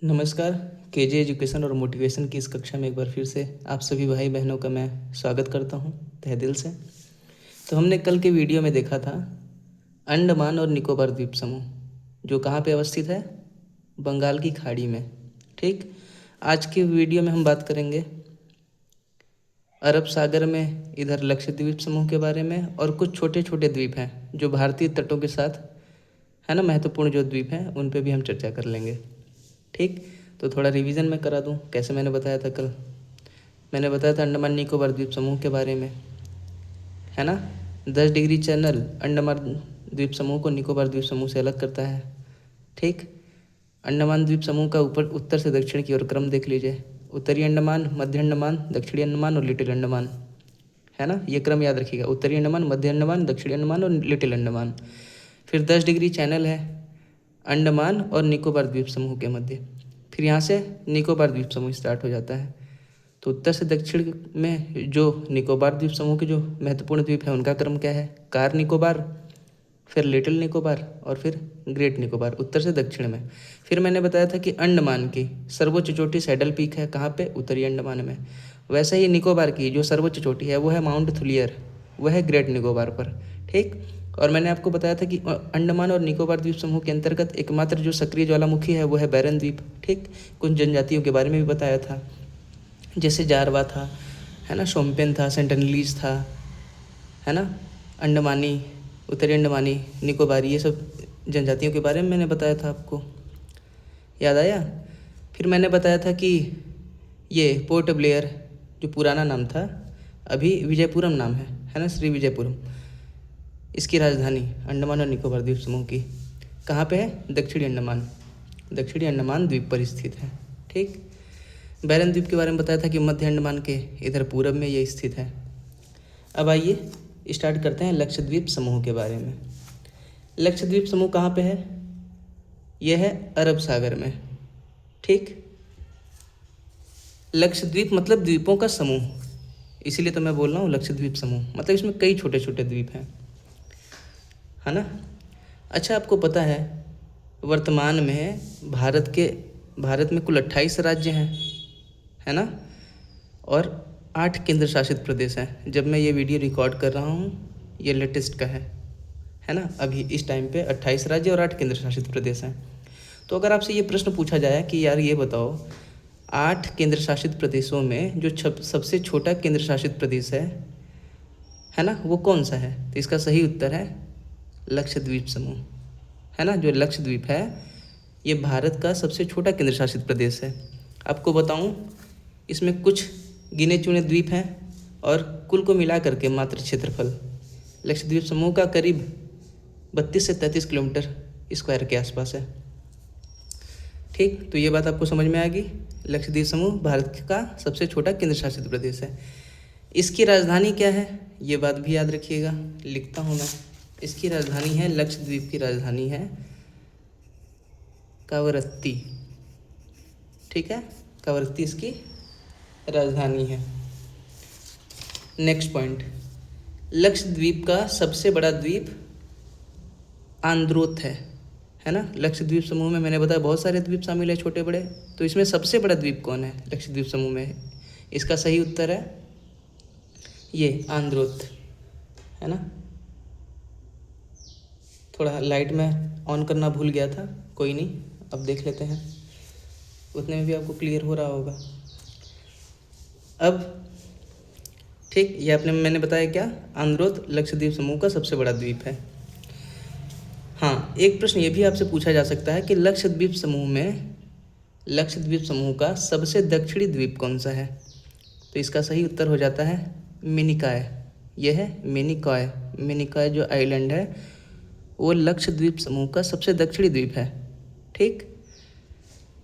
नमस्कार। KJ education और motivation की इस कक्षा में एक बार फिर से आप सभी भाई बहनों का मैं स्वागत करता हूं तहे दिल से। तो हमने कल के वीडियो में देखा था अंडमान और निकोबार द्वीप समूह, जो कहाँ पे अवस्थित है, बंगाल की खाड़ी में। ठीक, आज के वीडियो में हम बात करेंगे अरब सागर में इधर लक्षद्वीप समूह के बारे में, और कुछ छोटे छोटे द्वीप हैं जो भारतीय तटों के साथ है ना, महत्वपूर्ण जो द्वीप हैं उन पे भी हम चर्चा कर लेंगे। ठीक, तो थोड़ा रिवीजन मैं करा दूं। कैसे मैंने बताया था कल, मैंने बताया था अंडमान निकोबार द्वीप समूह के बारे में, है ना। 10 डिग्री चैनल अंडमान द्वीप समूह को निकोबार द्वीप समूह से अलग करता है। ठीक, अंडमान द्वीप समूह का ऊपर उत्तर से दक्षिण की ओर क्रम देख लीजिए। उत्तरी अंडमान, मध्य अंडमान, दक्षिणी अंडमान और लिटिल अंडमान, है ना। ये क्रम याद रखिएगा, उत्तरी अंडमान, मध्य अंडमान, दक्षिणी अंडमान और लिटिल अंडमान। फिर 10 डिग्री चैनल है अंडमान और निकोबार द्वीप समूह के मध्य। फिर यहाँ से निकोबार द्वीप समूह स्टार्ट हो जाता है। तो उत्तर से दक्षिण में जो निकोबार द्वीप समूह के जो महत्वपूर्ण द्वीप हैं उनका क्रम क्या है, कार निकोबार, फिर लिटिल निकोबार और फिर ग्रेट निकोबार, उत्तर से दक्षिण में। फिर मैंने बताया था कि अंडमान की सर्वोच्च चोटी सैडल पीक है, कहाँ पे, उत्तरी अंडमान में। वैसे ही निकोबार की जो सर्वोच्च चोटी है वो है माउंट थुलियर, वह है ग्रेट निकोबार पर। ठीक, और मैंने आपको बताया था कि अंडमान और निकोबार द्वीप समूह के अंतर्गत एकमात्र जो सक्रिय ज्वालामुखी है वो है बैरन द्वीप। ठीक, कुछ जनजातियों के बारे में भी बताया था, जैसे जारवा था, है ना, शोम्पेन था, सेंटनलीज था, है ना, अंडमानी, उत्तरी अंडमानी, निकोबारी, ये सब जनजातियों के बारे में मैंने बताया था आपको, याद आया। फिर मैंने बताया था कि ये पोर्ट ब्लेयर जो पुराना नाम था अभी विजयपुरम नाम है ना, श्री विजयपुरम, इसकी राजधानी अंडमान और निकोबार द्वीप समूह की कहाँ पे है, दक्षिणी अंडमान, दक्षिणी अंडमान द्वीप पर स्थित है। ठीक, बैरन द्वीप के बारे में बताया था कि मध्य अंडमान के इधर पूरब में ये स्थित है। अब आइए स्टार्ट करते हैं लक्षद्वीप समूह के बारे में। लक्षद्वीप समूह कहाँ पे है, यह है अरब सागर में। ठीक, लक्षद्वीप मतलब द्वीपों का समूह, इसीलिए तो मैं बोल रहा हूँ लक्षद्वीप समूह, मतलब इसमें कई छोटे छोटे द्वीप हैं, है ना। अच्छा, आपको पता है वर्तमान में भारत में कुल 28 राज्य हैं, है ना, और 8 केंद्र शासित प्रदेश हैं। जब मैं ये वीडियो रिकॉर्ड कर रहा हूँ ये लेटेस्ट का है ना। अभी इस टाइम पे 28 राज्य और 8 केंद्र शासित प्रदेश हैं। तो अगर आपसे ये प्रश्न पूछा जाए कि यार ये बताओ 8 केंद्र शासित प्रदेशों में जो सबसे छोटा केंद्र शासित प्रदेश है ना, वो कौन सा है, तो इसका सही उत्तर है लक्षद्वीप समूह, है ना। जो लक्षद्वीप है ये भारत का सबसे छोटा केंद्र शासित प्रदेश है। आपको बताऊं, इसमें कुछ गिने चुने द्वीप हैं और कुल को मिला करके मात्र क्षेत्रफल लक्षद्वीप समूह का करीब 32 से 33 किलोमीटर स्क्वायर के आसपास है। ठीक, तो ये बात आपको समझ में आ गई। लक्षद्वीप समूह भारत का सबसे छोटा केंद्र शासित प्रदेश है। इसकी राजधानी क्या है, ये बात भी याद रखिएगा, लिखता हूँ मैं। इसकी राजधानी है, लक्षद्वीप की राजधानी है कावरत्ती। ठीक है, कावरत्ती इसकी राजधानी है। नेक्स्ट पॉइंट, लक्षद्वीप का सबसे बड़ा द्वीप आंद्रोथ है ना। लक्षद्वीप समूह में मैंने बताया बहुत सारे द्वीप शामिल है, छोटे बड़े, तो इसमें सबसे बड़ा द्वीप कौन है लक्षद्वीप समूह में, इसका सही उत्तर है ये आंद्रोथ, है ना। थोड़ा लाइट में ऑन करना भूल गया था, कोई नहीं, अब देख लेते हैं, उतने में भी आपको क्लियर हो रहा होगा अब। ठीक, ये मैंने बताया क्या, आंद्रोथ लक्षद्वीप समूह का सबसे बड़ा द्वीप है। हाँ, एक प्रश्न ये भी आपसे पूछा जा सकता है कि लक्षद्वीप समूह का सबसे दक्षिणी द्वीप कौन सा है, तो इसका सही उत्तर हो जाता है मिनिकॉय। यह है मिनिकॉय। मिनिकॉय जो आइलैंड है वो लक्षद्वीप समूह का सबसे दक्षिणी द्वीप है। ठीक,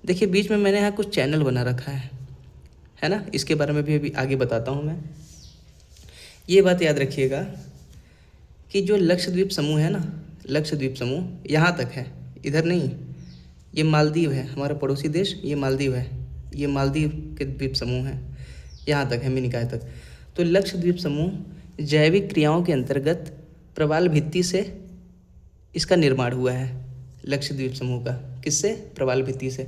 देखिए बीच में मैंने यहाँ कुछ चैनल बना रखा है ना, इसके बारे में भी अभी आगे बताता हूँ मैं। ये बात याद रखिएगा कि जो लक्षद्वीप समूह है ना, लक्षद्वीप समूह यहाँ तक है, इधर नहीं। ये मालदीव है, हमारा पड़ोसी देश, ये मालदीव है, ये मालदीव के द्वीप समूह है, यहाँ तक है, मिनिकॉय तक। तो लक्षद्वीप समूह जैविक क्रियाओं के अंतर्गत प्रवाल भित्ति से इसका निर्माण हुआ है लक्षद्वीप समूह का। किससे? प्रवाल भित्ति से।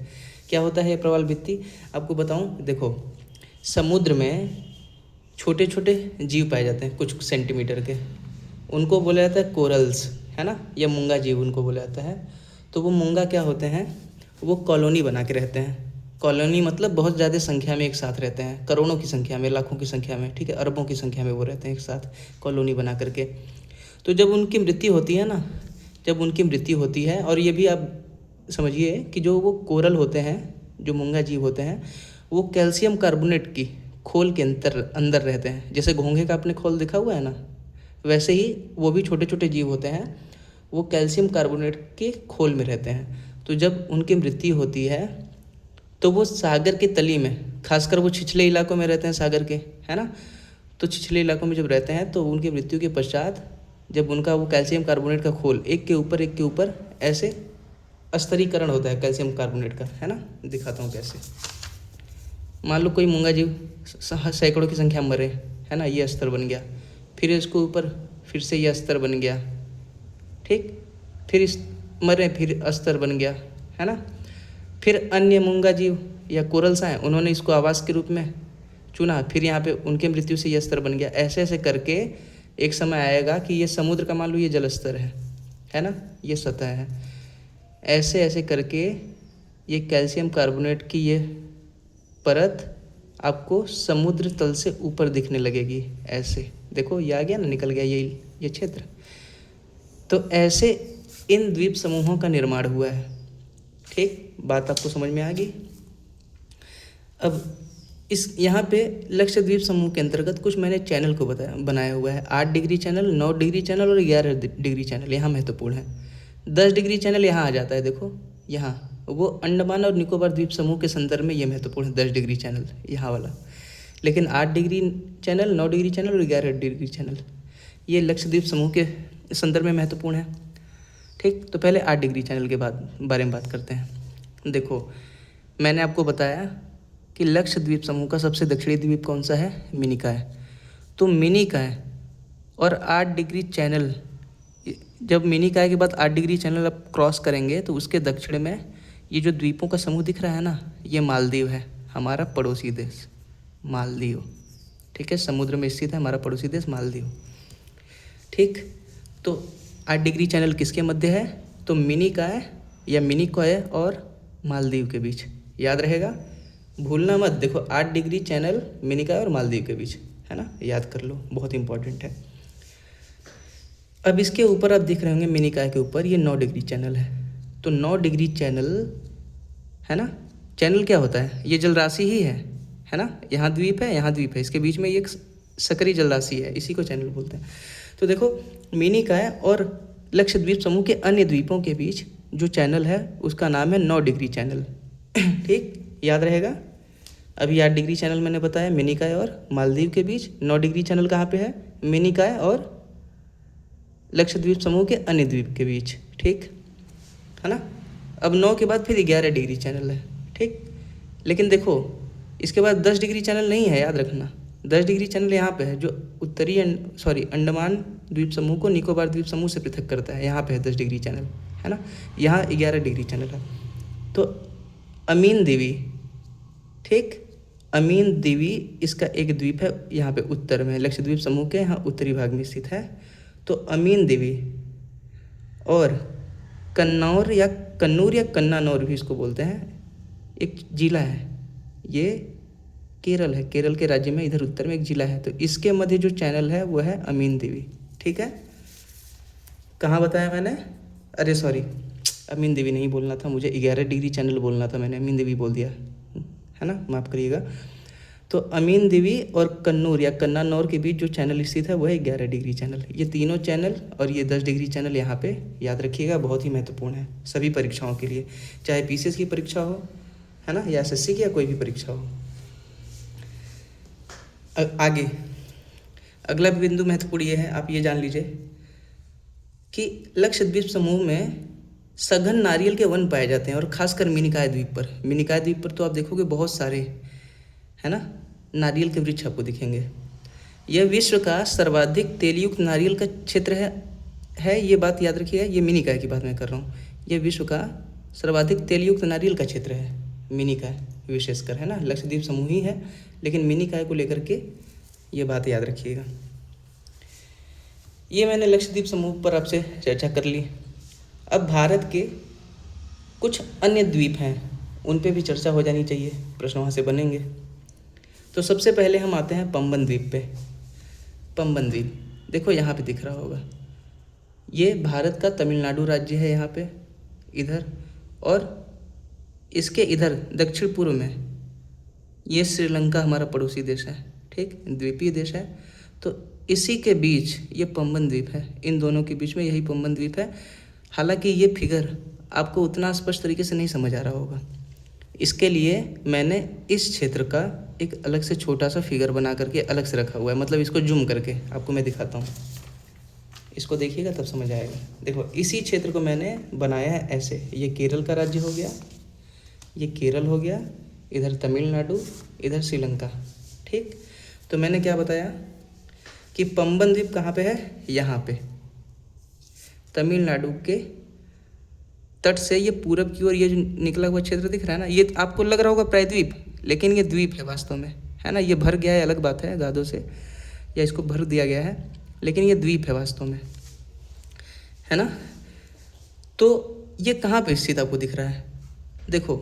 क्या होता है ये प्रवाल भित्ति? आपको बताऊं, देखो समुद्र में छोटे छोटे जीव पाए जाते हैं कुछ सेंटीमीटर के, उनको बोला जाता है कोरल्स, है ना, या मूंगा जीव उनको बोला जाता है। तो वो मूंगा क्या होते हैं, वो कॉलोनी बना के रहते हैं। कॉलोनी मतलब बहुत ज़्यादा संख्या में एक साथ रहते हैं, करोड़ों की संख्या में, लाखों की संख्या में, ठीक है, अरबों की संख्या में वो रहते हैं एक साथ कॉलोनी बना करके। तो जब उनकी मृत्यु होती है ना, जब उनकी मृत्यु होती है, और ये भी आप समझिए कि जो वो कोरल होते हैं, जो मूंगा जीव होते हैं, वो कैल्शियम कार्बोनेट की खोल के अंदर रहते हैं। जैसे घोंघे का आपने खोल देखा हुआ है ना, वैसे ही वो भी छोटे छोटे जीव होते हैं, वो कैल्शियम कार्बोनेट के खोल में रहते हैं। तो जब उनकी मृत्यु होती है तो वो सागर के तली में, खासकर वो छिछले इलाकों में रहते हैं सागर के, है ना, तो छिछले इलाकों में जब रहते हैं तो उनकी मृत्यु के पश्चात जब उनका वो कैल्शियम कार्बोनेट का खोल एक के ऊपर ऐसे स्तरीकरण होता है कैल्शियम कार्बोनेट का, है ना, दिखाता हूँ कैसे। मान लो कोई मूंगा जीव सैकड़ों की संख्या में मरे, है ना, ये स्तर बन गया, फिर इसके ऊपर फिर से ये स्तर बन गया, ठीक, फिर इस मरे, फिर स्तर बन गया, है ना, फिर अन्य मूंगा जीव या कोरल्स आए, उन्होंने इसको आवास के रूप में चुना, फिर यहाँ पे उनके मृत्यु से यह स्तर बन गया। ऐसे ऐसे करके एक समय आएगा कि ये समुद्र का मान लो ये जल स्तर है ना, ये सतह है, ऐसे ऐसे करके ये कैल्शियम कार्बोनेट की ये परत आपको समुद्र तल से ऊपर दिखने लगेगी। ऐसे देखो ये आ गया ना, निकल गया ये क्षेत्र। तो ऐसे इन द्वीप समूहों का निर्माण हुआ है, ठीक, बात आपको समझ में आ गई। अब इस यहाँ पे लक्षद्वीप समूह के अंतर्गत कुछ मैंने चैनल को बनाया हुआ है। 8 डिग्री चैनल, 9 डिग्री चैनल और 11 डिग्री चैनल यहाँ महत्वपूर्ण है। 10 डिग्री चैनल यहाँ आ जाता है, देखो यहाँ, वो अंडमान और निकोबार द्वीप समूह के संदर्भ में ये महत्वपूर्ण है 10 डिग्री चैनल यहाँ वाला। लेकिन 8 डिग्री चैनल, 9 डिग्री चैनल और 11 डिग्री चैनल ये लक्षद्वीप समूह के संदर्भ में महत्वपूर्ण है, ठीक। तो पहले 8 डिग्री चैनल के बारे में बात करते हैं। देखो मैंने आपको बताया कि लक्षद्वीप समूह का सबसे दक्षिणी द्वीप कौन सा है? मिनिकॉय। तो मिनिकॉय और 8 डिग्री चैनल, जब मिनिकॉय के बाद 8 डिग्री चैनल आप क्रॉस करेंगे तो उसके दक्षिण में ये जो द्वीपों का समूह दिख रहा है ना, ये मालदीव है, हमारा पड़ोसी देश मालदीव, ठीक है, समुद्र में स्थित है हमारा पड़ोसी देश मालदीव, ठीक। तो 8 डिग्री चैनल किसके मध्य है? तो मिनिकॉय या मिनिकॉय और मालदीव के बीच, याद रहेगा, भूलना मत। देखो 8 डिग्री चैनल मिनिकॉय और मालदीव के बीच, है ना, याद कर लो, बहुत इंपॉर्टेंट है। अब इसके ऊपर आप देख रहे होंगे मिनिकॉय के ऊपर ये 9 डिग्री चैनल है। तो 9 डिग्री चैनल, है ना, चैनल क्या होता है? ये जलराशि ही है ना, यहाँ द्वीप है, यहाँ द्वीप है, इसके बीच में ये एक सक्रिय जलराशि है, इसी को चैनल बोलते हैं। तो देखो मिनिकॉय और लक्षद्वीप समूह के अन्य द्वीपों के बीच जो चैनल है उसका नाम है 9 डिग्री चैनल, ठीक, याद रहेगा। अभी 8 डिग्री चैनल मैंने बताया मिनिकॉय और मालदीव के बीच, 9 डिग्री चैनल कहाँ पे है? मिनिकॉय और लक्षद्वीप समूह के अन्य द्वीप के बीच, ठीक है ना। अब 9 के बाद फिर 11 डिग्री चैनल है, ठीक। लेकिन देखो इसके बाद 10 डिग्री चैनल नहीं है, याद रखना। 10 डिग्री चैनल यहाँ पे है जो उत्तरी अंडमान द्वीप समूह को निकोबार द्वीप समूह से पृथक करता है, यहाँ पे है 10 डिग्री चैनल, है ना। यहाँ 11 डिग्री चैनल है। तो अमीन देवी, ठीक, अमीन देवी इसका एक द्वीप है यहाँ पे उत्तर में, लक्षद्वीप समूह के यहाँ उत्तरी भाग में स्थित है। तो अमीन देवी और कन्नौर या कन्नानौर भी इसको बोलते हैं, एक जिला है, ये केरल है, केरल के राज्य में इधर उत्तर में एक जिला है। तो इसके मध्य जो चैनल है वो है अमीन देवी, ठीक है। कहाँ बताया मैंने? अरे सॉरी, अमीन देवी नहीं बोलना था मुझे, 11 डिग्री चैनल बोलना था, मैंने अमीन देवी बोल दिया, है ना, माफ़ करिएगा। तो अमीन देवी और कन्नूर या कन्नानौर के बीच जो चैनल स्थित है वो है 11 डिग्री चैनल। ये तीनों चैनल और ये 10 डिग्री चैनल यहाँ पे याद रखिएगा, बहुत ही महत्वपूर्ण है सभी परीक्षाओं के लिए, चाहे पीसीएस की परीक्षा हो, है ना, या एसएससी की या कोई भी परीक्षा हो। आगे अगला बिंदु महत्वपूर्ण ये है, आप ये जान लीजिए कि लक्षद्वीप समूह में सघन नारियल के वन पाए जाते हैं, और खासकर मिनिकॉय द्वीप पर। मिनिकॉय द्वीप पर तो आप देखोगे बहुत सारे, है ना, नारियल के वृक्ष आपको दिखेंगे। यह विश्व का सर्वाधिक तेलयुक्त नारियल का क्षेत्र है, ये बात याद रखिएगा, ये मिनिकॉय की बात मैं कर रहा हूँ। यह विश्व का सर्वाधिक तेलयुक्त नारियल का क्षेत्र है, मिनिकॉय विशेषकर, है ना। लक्षद्वीप समूह ही है, लेकिन मिनिकॉय को लेकर के ये बात याद रखिएगा। ये मैंने लक्षद्वीप समूह पर आपसे चर्चा कर ली। अब भारत के कुछ अन्य द्वीप हैं, उन पे भी चर्चा हो जानी चाहिए, प्रश्न वहाँ से बनेंगे। तो सबसे पहले हम आते हैं पंबन द्वीप पे। पंबन द्वीप देखो यहाँ पे दिख रहा होगा, ये भारत का तमिलनाडु राज्य है यहाँ पे इधर, और इसके इधर दक्षिण पूर्व में ये श्रीलंका हमारा पड़ोसी देश है, ठीक, द्वीपीय देश है। तो इसी के बीच ये पंबन द्वीप है, इन दोनों के बीच में यही पंबन द्वीप है। हालांकि ये फिगर आपको उतना स्पष्ट तरीके से नहीं समझ आ रहा होगा, इसके लिए मैंने इस क्षेत्र का एक अलग से छोटा सा फिगर बना करके अलग से रखा हुआ है, मतलब इसको जूम करके आपको मैं दिखाता हूँ, इसको देखिएगा तब समझ आएगा। देखो इसी क्षेत्र को मैंने बनाया है ऐसे, ये केरल का राज्य हो गया, ये केरल हो गया, इधर तमिलनाडु, इधर श्रीलंका, ठीक। तो मैंने क्या बताया कि पंबन द्वीप कहाँ पे है, यहाँ पे तमिलनाडु के तट से ये पूरब की ओर ये जो निकला हुआ क्षेत्र दिख रहा है ना, ये आपको लग रहा होगा प्रायद्वीप, लेकिन ये द्वीप है वास्तव में, है ना। ये भर गया है अलग बात है गादों से, या इसको भर दिया गया है, लेकिन ये द्वीप है वास्तव में, है ना। तो ये कहाँ पे स्थित आपको दिख रहा है, देखो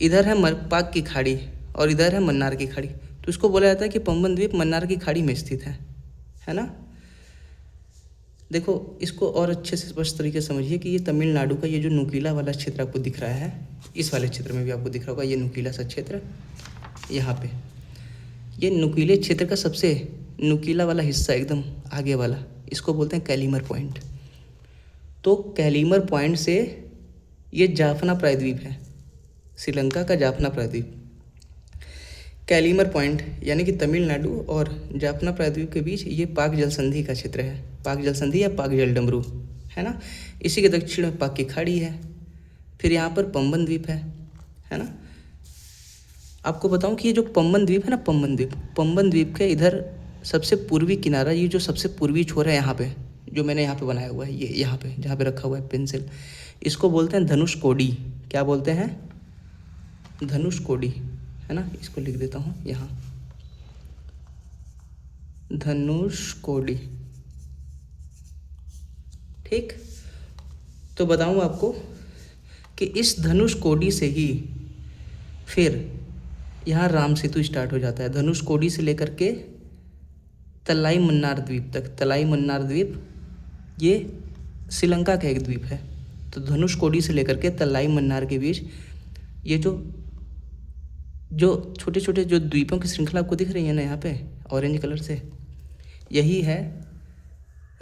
इधर है पाक की खाड़ी और इधर है मन्नार की खाड़ी, तो इसको बोला जाता है कि पंबन द्वीप मन्नार की खाड़ी में स्थित है ना। देखो इसको और अच्छे से स्पष्ट तरीके से समझिए कि ये तमिलनाडु का ये जो नुकीला वाला क्षेत्र आपको दिख रहा है, इस वाले क्षेत्र में भी आपको दिख रहा होगा ये नुकीला सा क्षेत्र, यहाँ पे ये नुकीले क्षेत्र का सबसे नुकीला वाला हिस्सा एकदम आगे वाला, इसको बोलते हैं कैलीमर पॉइंट। तो कैलीमर पॉइंट से ये जाफना प्रायद्वीप है, श्रीलंका का जाफना प्रायद्वीप। कैलीमर पॉइंट यानी कि तमिलनाडु और जाफना प्रायद्वीप के बीच ये पाक जल संधि का क्षेत्र है, पाक जल संधि या पाक जल डमरू, है ना। इसी के दक्षिण में पाक की खाड़ी है, फिर यहाँ पर पंबन द्वीप है ना। आपको बताऊं कि ये जो पंबन द्वीप है ना, पंबन द्वीप के इधर सबसे पूर्वी किनारा, ये जो सबसे पूर्वी छोर है यहाँ पे, जो मैंने यहाँ पे बनाया हुआ है, ये यहाँ पे जहाँ पे रखा हुआ है पेंसिल, इसको बोलते हैं धनुषकोडी। क्या बोलते हैं, धनुषकोडी, है ना। इसको लिख देता हूँ यहाँ, धनुषकोडी, ठीक। तो बताऊँ आपको कि इस धनुषकोडी से ही फिर यहाँ राम सेतु स्टार्ट हो जाता है, धनुषकोडी से लेकर के तलाई मन्नार द्वीप तक। तलाई मन्नार द्वीप ये श्रीलंका का एक द्वीप है, तो धनुषकोडी से लेकर के तलाई मन्नार के बीच ये जो छोटे छोटे जो द्वीपों की श्रृंखला आपको दिख रही है ना यहाँ पे ऑरेंज कलर से, यही है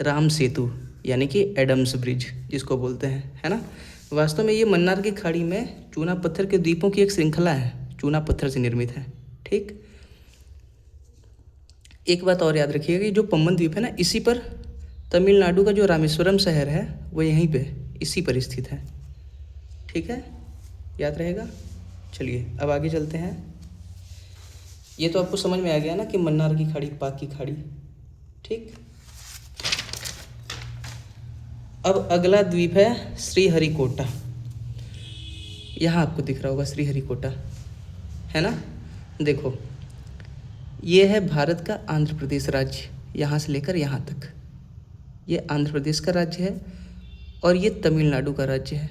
राम सेतु यानी कि एडम्स ब्रिज जिसको बोलते हैं, है ना। वास्तव में ये मन्नार की खाड़ी में चूना पत्थर के द्वीपों की एक श्रृंखला है, चूना पत्थर से निर्मित है, ठीक। एक बात और याद रखिएगा कि जो पंबन द्वीप है ना, इसी पर तमिलनाडु का जो रामेश्वरम शहर है वो यहीं पे इसी पर स्थित है, ठीक है, याद रहेगा। चलिए अब आगे चलते हैं। ये तो आपको समझ में आ गया ना कि मन्नार की खाड़ी, पाक की खाड़ी, ठीक। अब अगला द्वीप है श्रीहरिकोटा, यहाँ आपको दिख रहा होगा श्रीहरिकोटा, है ना। देखो ये है भारत का आंध्र प्रदेश राज्य, यहाँ से लेकर यहाँ तक ये आंध्र प्रदेश का राज्य है और ये तमिलनाडु का राज्य है,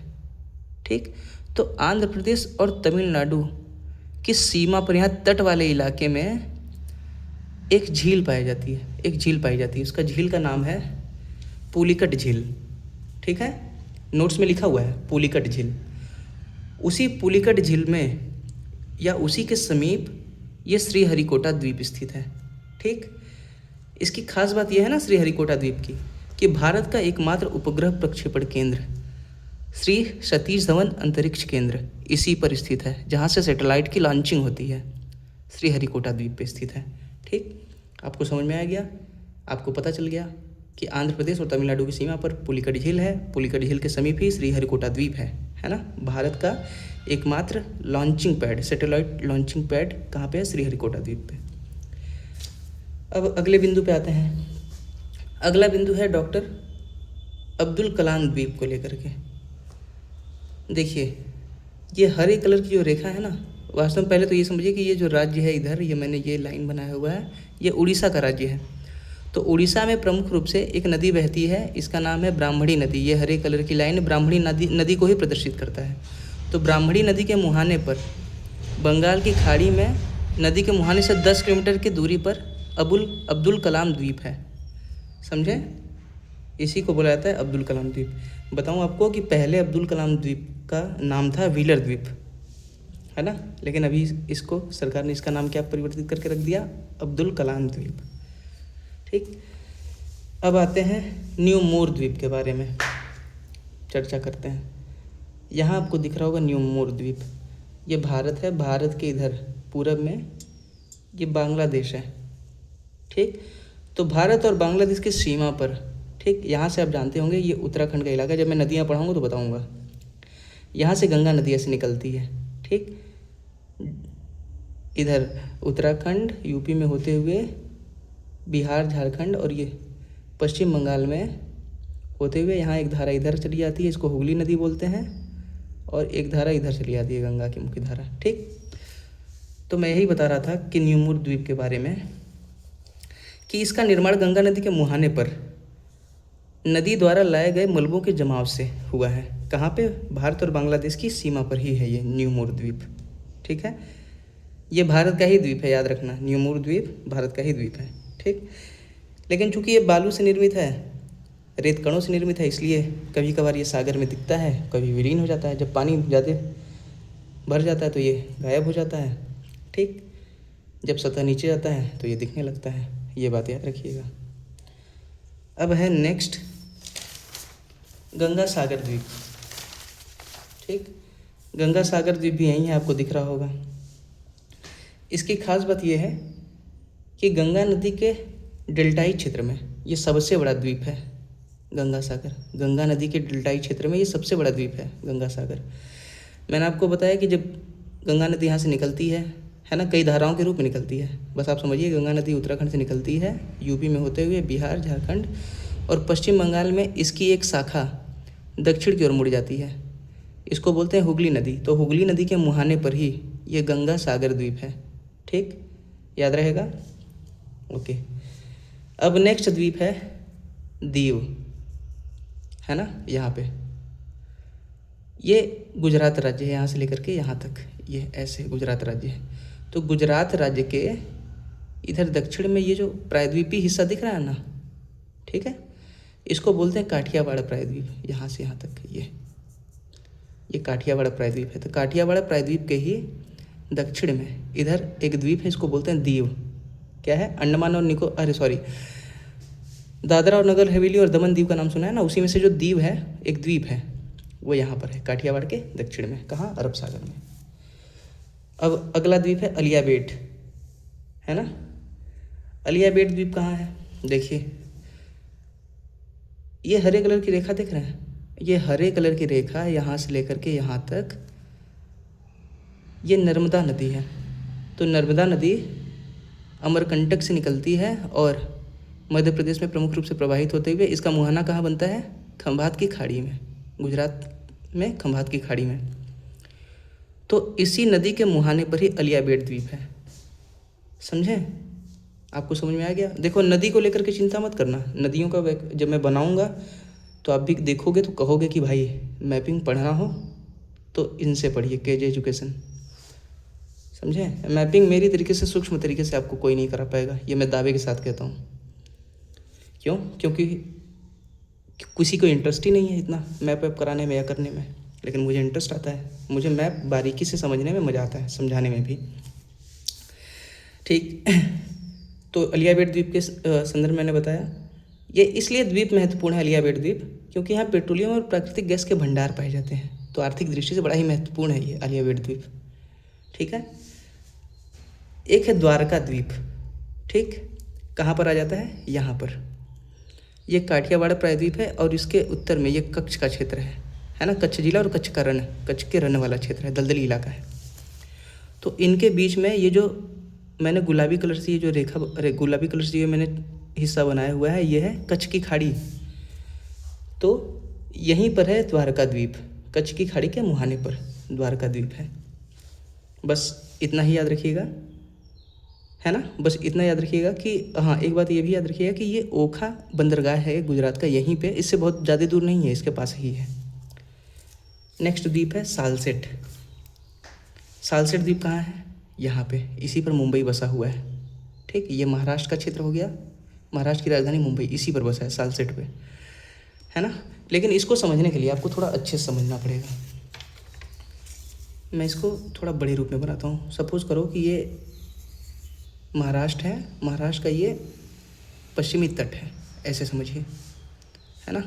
ठीक। तो आंध्र प्रदेश और तमिलनाडु की सीमा पर यहाँ तट वाले इलाके में एक झील पाई जाती है, उसका झील का नाम है पुलिकट झील, ठीक है, नोट्स में लिखा हुआ है पुलिकट झील। उसी पुलिकट झील में या उसी के समीप ये श्रीहरिकोटा द्वीप स्थित है, ठीक। इसकी खास बात यह है ना श्रीहरिकोटा द्वीप की कि भारत का एकमात्र उपग्रह प्रक्षेपण केंद्र श्री सतीश धवन अंतरिक्ष केंद्र इसी पर स्थित है, जहाँ से सैटेलाइट की लॉन्चिंग होती है, श्रीहरिकोटा द्वीप पे स्थित है, ठीक। आपको समझ में आ गया, आपको पता चल गया कि आंध्र प्रदेश और तमिलनाडु की सीमा पर पुलिकट झील है, पुलिकट झील के समीप ही श्रीहरिकोटा द्वीप है ना। भारत का एकमात्र launching pad, satellite launching pad कहाँ पे है, श्रीहरिकोटा द्वीप पे। अब अगले बिंदु पे आते हैं। अगला बिंदु है डॉक्टर अब्दुल कलाम द्वीप को लेकर के। देखिए ये हरे कलर की जो रेखा है ना, वास्तव में पहले तो ये समझिए कि ये जो राज्य है इधर, ये मैंने ये लाइन बनाया हुआ है, ये उड़ीसा का राज्य है। तो उड़ीसा में प्रमुख रूप से एक नदी बहती है, इसका नाम है ब्राह्मणी नदी। ये हरे कलर की लाइन ब्राह्मणी नदी को ही प्रदर्शित करता है। तो ब्राह्मणी नदी के मुहाने पर बंगाल की खाड़ी में नदी के मुहाने से 10 किलोमीटर की दूरी पर अब्दुल कलाम द्वीप है। समझे? इसी को बोला जाता है अब्दुल कलाम द्वीप। बताऊं आपको कि पहले अब्दुल कलाम द्वीप का नाम था व्हीलर द्वीप, है ना, लेकिन अभी इसको सरकार ने इसका नाम क्या परिवर्तित करके रख दिया, अब्दुल कलाम द्वीप। ठीक, अब आते हैं न्यू मोर द्वीप के बारे में चर्चा करते हैं। यहाँ आपको दिख रहा होगा न्यू मोर द्वीप, ये भारत है, भारत के इधर पूरब में ये बांग्लादेश है। ठीक, तो भारत और बांग्लादेश की सीमा पर, ठीक, यहाँ से आप जानते होंगे ये उत्तराखंड का इलाका, जब मैं नदियाँ पढ़ाऊँगा तो बताऊँगा। यहाँ से गंगा नदी ऐसे निकलती है। ठीक, इधर उत्तराखंड यूपी में होते हुए बिहार, झारखंड और ये पश्चिम बंगाल में होते हुए यहाँ एक धारा इधर चली जाती है, इसको हुगली नदी बोलते हैं, और एक धारा इधर चली जाती है, गंगा की मुख्य धारा। ठीक, तो मैं यही बता रहा था कि न्यू मोर द्वीप के बारे में कि इसका निर्माण गंगा नदी के मुहाने पर नदी द्वारा लाए गए मलबों के जमाव से हुआ है। कहाँ पे? भारत और बांग्लादेश की सीमा पर ही है ये न्यू मोर द्वीप। ठीक है, ये भारत का ही द्वीप है, याद रखना, न्यू मोर द्वीप भारत का ही द्वीप है। ठीक, लेकिन चूंकि ये बालू से निर्मित है, रेत कणों से निर्मित है, इसलिए कभी कभार ये सागर में दिखता है, कभी विलीन हो जाता है। जब पानी ज़्यादा भर जाता है तो ये गायब हो जाता है। ठीक, जब सतह नीचे जाता है तो ये दिखने लगता है। ये बात याद रखिएगा। अब है नेक्स्ट गंगा सागर द्वीप। ठीक, गंगा सागर द्वीप भी यहीं है, आपको दिख रहा होगा। इसकी खास बात यह है कि गंगा नदी के डेल्टाई क्षेत्र में ये सबसे बड़ा द्वीप है गंगा सागर। गंगा नदी के डेल्टाई क्षेत्र में ये सबसे बड़ा द्वीप है गंगा सागर। मैंने आपको बताया कि जब गंगा नदी यहाँ से निकलती है ना, कई धाराओं के रूप में निकलती है। बस आप समझिए, गंगा नदी उत्तराखंड से निकलती है, यूपी में होते हुए बिहार, झारखंड और पश्चिम बंगाल में इसकी एक शाखा दक्षिण की ओर मुड़ जाती है। इसको बोलते हैं हुगली नदी। तो हुगली नदी के मुहाने पर ही ये गंगा सागर द्वीप है। ठीक, याद रहेगा। ओके, अब नेक्स्ट द्वीप है दीव, है ना, यहाँ पे ये गुजरात राज्य है, यहाँ से लेकर के यहाँ तक ये ऐसे गुजरात राज्य है। तो गुजरात राज्य के इधर दक्षिण में ये जो प्रायद्वीपीय हिस्सा दिख रहा है ना, ठीक है, इसको बोलते हैं काठियावाड़ प्रायद्वीप। यहाँ से यहाँ तक ये काठियावाड़ प्रायद्वीप है। तो काठियावाड़ प्रायद्वीप के ही दक्षिण में इधर एक द्वीप है, इसको बोलते हैं दीव। क्या है? अंडमान और दादरा और नगर हवेली और दमन दीव का नाम सुना है ना, उसी में से जो दीव है, एक द्वीप है, वो यहाँ पर है काठियावाड़ के दक्षिण में। कहाँ? अरब सागर में। अब अगला द्वीप है अलियाबेट, है ना। अलियाबेट द्वीप कहाँ है? देखिए, ये हरे कलर की रेखा देख रहे हैं? ये हरे कलर की रेखा यहाँ से लेकर के यहाँ तक ये नर्मदा नदी है। तो नर्मदा नदी अमरकंटक से निकलती है और मध्य प्रदेश में प्रमुख रूप से प्रवाहित होते हुए इसका मुहाना कहाँ बनता है? खंभात की खाड़ी में, गुजरात में खंभात की खाड़ी में। तो इसी नदी के मुहाने पर ही अलियाबेट द्वीप है। समझे? आपको समझ में आ गया? देखो, नदी को लेकर के चिंता मत करना। नदियों का जब मैं बनाऊंगा तो आप भी देखोगे तो कहोगे कि भाई मैपिंग पढ़ना हो तो इनसे पढ़िए, केजे एजुकेशन। समझे? मैपिंग मेरी तरीके से, सूक्ष्म तरीके से आपको कोई नहीं करा पाएगा, ये मैं दावे के साथ कहता हूँ। क्यों? क्योंकि किसी को इंटरेस्ट ही नहीं है इतना मैप वैप कराने में या करने में, लेकिन मुझे इंटरेस्ट आता है। मुझे मैप बारीकी से समझने में मज़ा आता है, समझाने में भी। ठीक। तो अलियाबेट द्वीप के संदर्भ मैंने बताया, ये इसलिए द्वीप महत्वपूर्ण है अलियाबेट द्वीप, क्योंकि यहाँ पेट्रोलियम और प्राकृतिक गैस के भंडार पाए जाते हैं। तो आर्थिक दृष्टि से बड़ा ही महत्वपूर्ण है ये अलियाबेट द्वीप। ठीक है। एक है द्वारका द्वीप। ठीक, कहाँ पर आ जाता है? यहाँ पर। ये काठियावाड़ प्रायद्वीप है और इसके उत्तर में ये कच्छ का क्षेत्र है ना, कच्छ जिला और कच्छ का रण, कच्छ के रण वाला क्षेत्र है, दलदली इलाका है। तो इनके बीच में ये जो मैंने गुलाबी कलर से ये जो रेखा, गुलाबी कलर से ये मैंने हिस्सा बनाया हुआ है, ये है कच्छ की खाड़ी। तो यहीं पर है द्वारका द्वीप, कच्छ की खाड़ी के मुहाने पर। द्वारका द्वीप है। बस इतना ही याद रखिएगा, है ना। बस इतना याद रखिएगा कि हाँ, एक बात ये भी याद रखिएगा कि ये ओखा बंदरगाह है गुजरात का, यहीं पे, इससे बहुत ज़्यादा दूर नहीं है, इसके पास ही है। नेक्स्ट द्वीप है सालसेट। सालसेट द्वीप कहाँ है? यहाँ पे, इसी पर मुंबई बसा हुआ है। ठीक, ये महाराष्ट्र का क्षेत्र हो गया, महाराष्ट्र की राजधानी मुंबई इसी पर बसा है, सालसेट पे, है ना। लेकिन इसको समझने के लिए आपको थोड़ा अच्छे से समझना पड़ेगा। मैं इसको थोड़ा बड़े रूप में बनाता हूँ। सपोज करो कि ये महाराष्ट्र है, महाराष्ट्र का ये पश्चिमी तट है, ऐसे समझिए, है ना।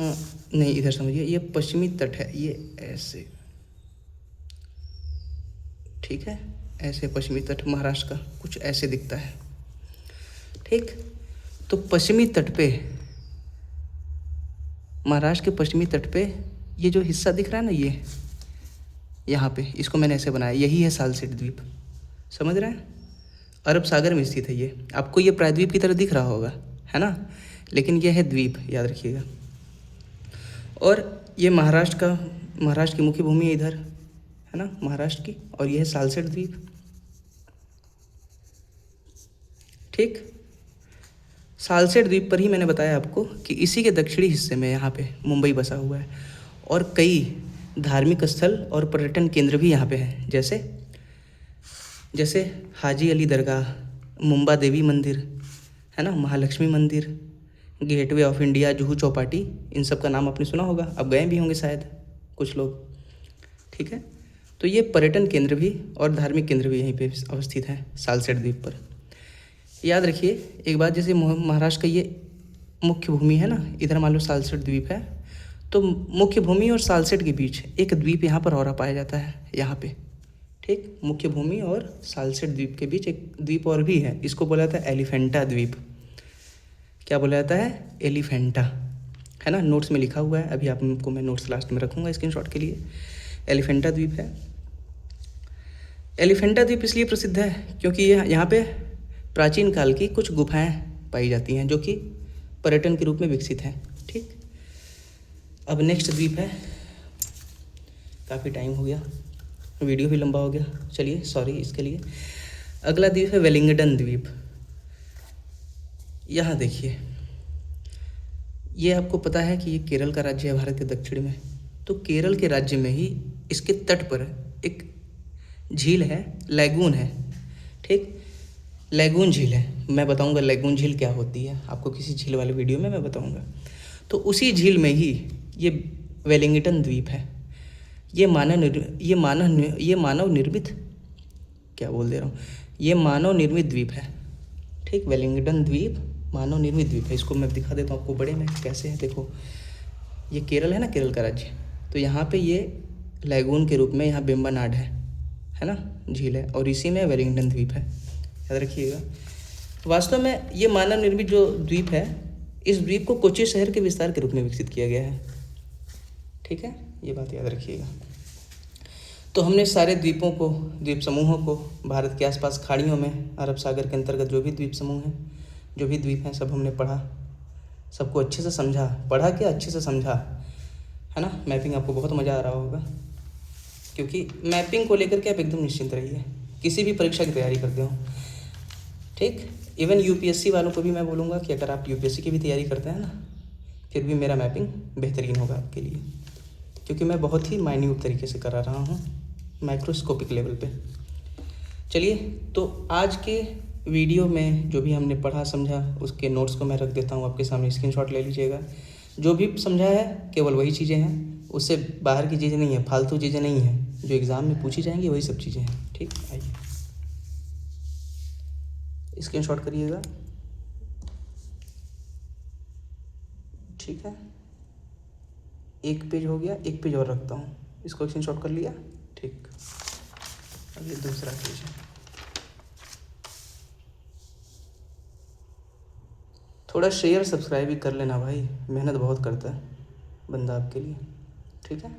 नहीं, इधर समझिए, ये पश्चिमी तट है, ये ऐसे, ठीक है, ऐसे पश्चिमी तट महाराष्ट्र का कुछ ऐसे दिखता है। ठीक, तो पश्चिमी तट पे, महाराष्ट्र के पश्चिमी तट पे ये जो हिस्सा दिख रहा है ना, ये यहाँ पे, इसको मैंने ऐसे बनाया, यही है सालसेट द्वीप। समझ रहे हैं? अरब सागर में स्थित है ये। आपको ये प्रायद्वीप की तरह दिख रहा होगा, है ना, लेकिन यह है द्वीप, याद रखिएगा। और ये महाराष्ट्र की मुख्य भूमि है इधर, है ना, महाराष्ट्र की, और यह है सालसेट द्वीप। ठीक, सालसेट द्वीप पर ही मैंने बताया आपको कि इसी के दक्षिणी हिस्से में यहाँ पे मुंबई बसा हुआ है, और कई धार्मिक स्थल और पर्यटन केंद्र भी यहाँ पे हैं, जैसे हाजी अली दरगाह, मुंबा देवी मंदिर, है ना, महालक्ष्मी मंदिर, gateway of India, Juhu Chowpatty, इन सब का नाम आपने सुना होगा, अब गए भी होंगे शायद कुछ लोग। ठीक है, तो ये पर्यटन केंद्र भी और धार्मिक केंद्र भी यहीं पे अवस्थित हैं सालसेट द्वीप पर। याद रखिए एक बात, जैसे महाराष्ट्र का ये मुख्य भूमि है ना, इधर मान लो सालसेट द्वीप है, तो मुख्य भूमि और सालसेट के बीच एक द्वीप यहाँ पर और पाया जाता है, यहाँ पे। ठीक, मुख्य भूमि और सालसेट द्वीप के बीच एक द्वीप और भी है, इसको बोला जाता है एलिफेंटा द्वीप। क्या बोला जाता है? एलिफेंटा, है ना, नोट्स में लिखा हुआ है, अभी आपको मैं नोट्स लास्ट में रखूँगा स्क्रीनशॉट के लिए। एलिफेंटा द्वीप है। एलिफेंटा द्वीप इसलिए प्रसिद्ध है क्योंकि यहाँ पे प्राचीन काल की कुछ गुफाएं पाई जाती हैं जो कि पर्यटन के रूप में विकसित हैं। ठीक, अब नेक्स्ट द्वीप है, काफ़ी टाइम हो गया, वीडियो भी लंबा हो गया, चलिए सॉरी इसके लिए। अगला द्वीप है वेलिंगडन द्वीप। यहाँ देखिए, ये आपको पता है कि ये केरल का राज्य है भारत के दक्षिण में, तो केरल के राज्य में ही इसके तट पर एक झील है, लैगून है। ठीक, लैगून झील है, मैं बताऊंगा लैगून झील क्या होती है आपको किसी झील वाले वीडियो में मैं बताऊंगा। तो उसी झील में ही ये वेलिंगटन द्वीप है। ये मानव निर्मित, क्या बोल दे रहा हूँ, ये मानव निर्मित द्वीप है। ठीक, वेलिंगटन द्वीप मानव निर्मित द्वीप है। इसको मैं दिखा देता हूँ आपको बड़े में कैसे है। देखो, ये केरल है ना, केरल का राज्य, तो यहाँ पे ये लैगून के रूप में यहाँ बेम्बानाड है ना, झील है, और इसी में वेलिंगटन द्वीप है, याद रखिएगा। वास्तव में ये मानव निर्मित जो द्वीप है, इस द्वीप को कोच्चि शहर के विस्तार के रूप में विकसित किया गया है। ठीक है, ये बात याद रखिएगा। तो हमने सारे द्वीप समूहों को भारत के आसपास खाड़ियों में, अरब सागर के अंतर्गत जो भी द्वीप समूह हैं, जो भी द्वीप हैं, सब हमने पढ़ा, सबको अच्छे से समझा, पढ़ा क्या, अच्छे से समझा, है ना। मैपिंग आपको बहुत मज़ा आ रहा होगा, क्योंकि मैपिंग को लेकर के आप एकदम निश्चिंत रहिए, किसी भी परीक्षा की तैयारी करते हो। ठीक, इवन यूपीएससी वालों को भी मैं बोलूँगा कि अगर आप यूपीएससी की भी तैयारी करते हैं ना, फिर भी मेरा मैपिंग बेहतरीन होगा आपके लिए, क्योंकि मैं बहुत ही माइन्यूट तरीके से करा रहा हूँ, माइक्रोस्कोपिक लेवल पे। चलिए, तो आज के वीडियो में जो भी हमने पढ़ा समझा, उसके नोट्स को मैं रख देता हूँ आपके सामने, स्क्रीनशॉट ले लीजिएगा। जो भी समझा है केवल वही चीज़ें हैं, उससे बाहर की चीज़ें नहीं है, फालतू चीज़ें नहीं हैं, जो एग्ज़ाम में पूछी जाएंगी वही सब चीज़ें हैं। ठीक, आइए स्क्रीनशॉट करिएगा। ठीक है, एक पेज हो गया, एक पेज और रखता हूँ, इसको स्क्रीनशॉट कर लिया। ठीक, अब ये दूसरा पेज है। थोड़ा शेयर सब्सक्राइब भी कर लेना भाई, मेहनत बहुत करता है बंदा आपके लिए। ठीक है।